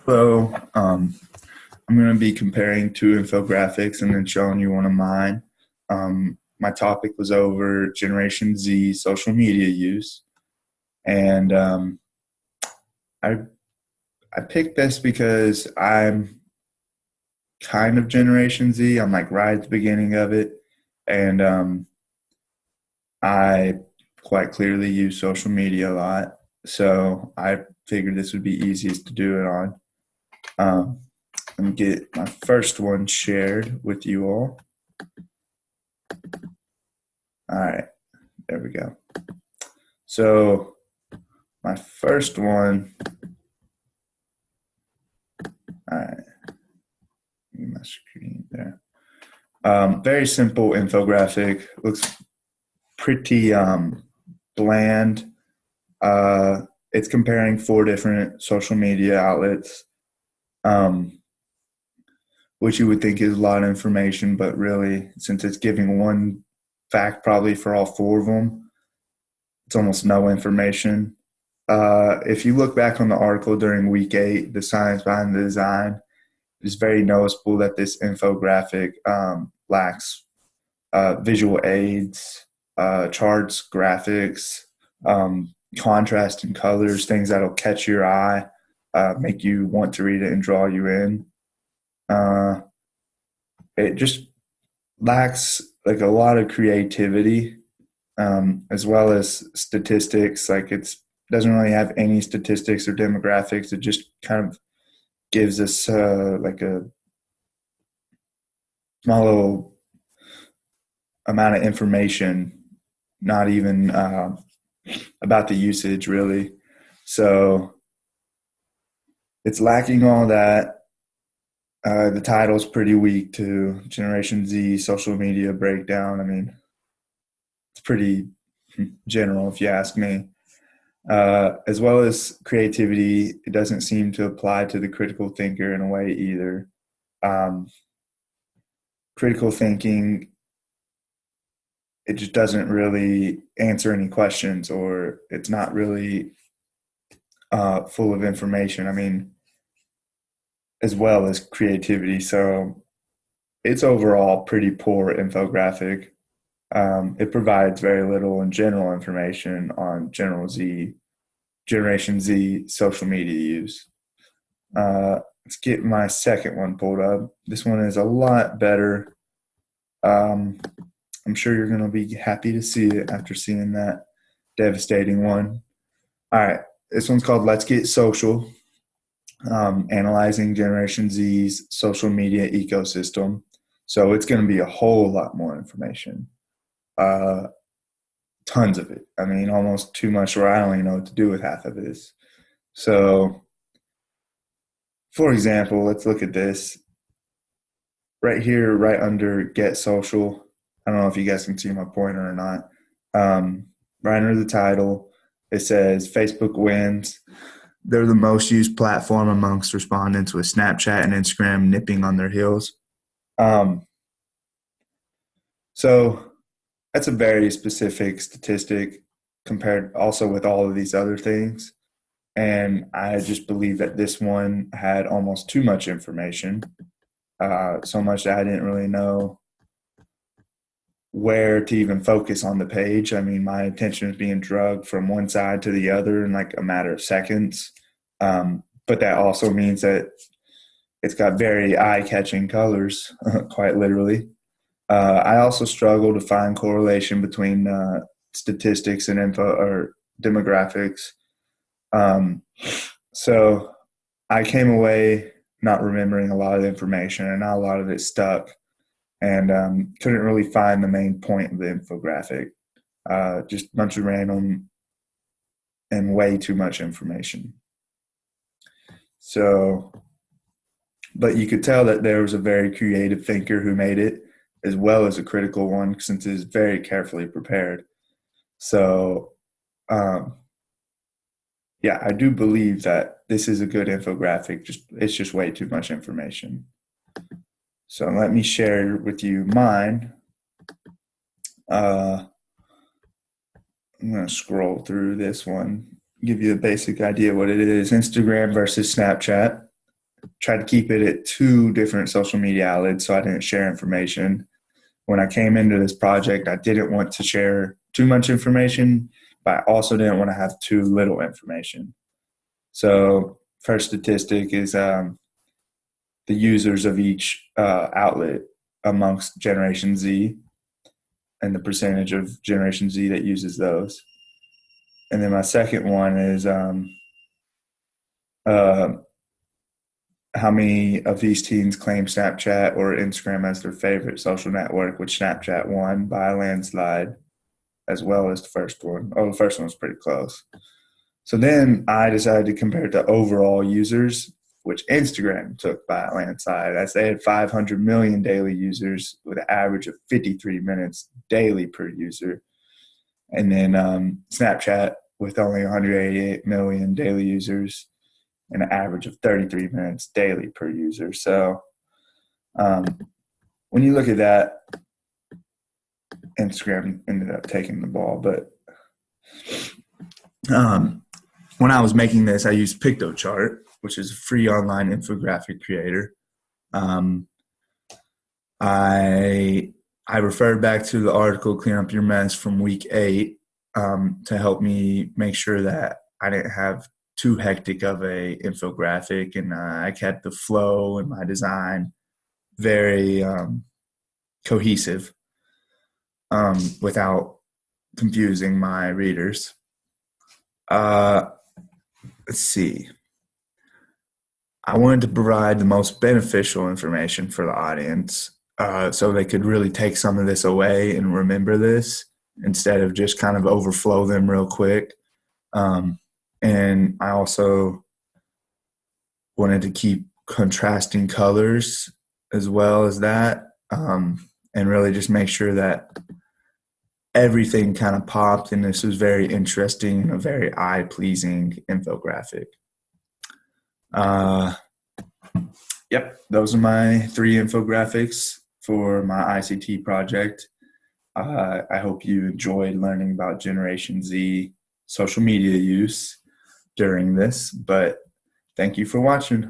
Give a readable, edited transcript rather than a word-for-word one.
So, I'm going to be comparing two infographics and then showing you one of mine. My topic was over Generation Z social media use, and I I picked this because I'm kind of Generation Z. I'm like right at the beginning of it, and I quite clearly use social media a lot. So I figured this would be easiest to do it on. Um, Let me get my first one shared with you all. All right, there we go. So my first one, all right, my screen there. Very simple infographic. Looks pretty bland. It's comparing four different social media outlets, um, which you would think is a lot of information, but really, since it's giving one fact probably for all four of them, it's almost no information. If you look back on the article during week 8, the science behind the design, it's very noticeable that this infographic lacks visual aids, charts, graphics, contrast and colors, things that'll catch your eye, make you want to read it and draw you in. It just lacks like a lot of creativity, as well as statistics. Like it's doesn't really have any statistics or demographics. It just kind of gives us like a small little amount of information, not even about the usage really. So it's lacking all that. The title's pretty weak too. Generation Z social media breakdown. I mean, it's pretty general if you ask me. As well as creativity, it doesn't seem to apply to the critical thinker in a way either. Um, Critical thinking, it just doesn't really answer any questions, or it's not really full of information. I mean, as well as creativity. So it's overall pretty poor infographic. It provides very little in general information on Generation Z social media use. Let's get my second one pulled up. This one is a lot better. I'm sure you're going to be happy to see it after seeing that devastating one. All right, this one's called Let's Get Social, analyzing Generation Z's social media ecosystem. So it's going to be a whole lot more information. Tons of it. I mean, almost too much where I don't even know what to do with half of this. So, for example, let's look at this right here, right under Get Social. I don't know if you guys can see my pointer or not. Right under the title, it says Facebook wins. They're the most used platform amongst respondents, with Snapchat and Instagram nipping on their heels. So that's a very specific statistic compared also with all of these other things. And I just believe that this one had almost too much information, so much that I didn't really know where to even focus on the page. I mean, my attention is being drugged from one side to the other in like a matter of seconds. But that also means that it's got very eye-catching colors, quite literally. I also struggle to find correlation between statistics and info or demographics. So I came away not remembering a lot of information, and not a lot of it stuck, and couldn't really find the main point of the infographic. Just a bunch of random and way too much information. So, but you could tell that there was a very creative thinker who made it, as well as a critical one, since it is very carefully prepared. So, yeah, I do believe that this is a good infographic. It's just way too much information. So let me share with you mine. I'm going to scroll through this one, give you a basic idea what it is. Instagram versus Snapchat. tried to keep it at 2 different social media outlets so I didn't share information. When I came into this project, I didn't want to share too much information, but I also didn't want to have too little information. So first statistic is the users of each outlet amongst Generation Z and the percentage of Generation Z that uses those. And then my second one is how many of these teens claim Snapchat or Instagram as their favorite social network, which Snapchat won by a landslide, as well as the first one. Oh, the first one was pretty close. So then I decided to compare it to overall users, which Instagram took by a landslide, as they had 500 million daily users with an average of 53 minutes daily per user. And then Snapchat with only 188 million daily users and an average of 33 minutes daily per user. So when you look at that, Instagram ended up taking the ball. But when I was making this, I used PictoChart, which is a free online infographic creator. I referred back to the article Clean Up Your Mess from week 8 to help me make sure that I didn't have too hectic of a infographic, and I kept the flow and my design very cohesive without confusing my readers. Let's see. I wanted to provide the most beneficial information for the audience so they could really take some of this away and remember this instead of just kind of overflow them real quick. And I also wanted to keep contrasting colors as well as that, and really just make sure that everything kind of popped, and this was very interesting and a very eye-pleasing infographic. Yep, those are my 3 infographics for my ICT project. I hope you enjoyed learning about Generation Z social media use during this, but thank you for watching.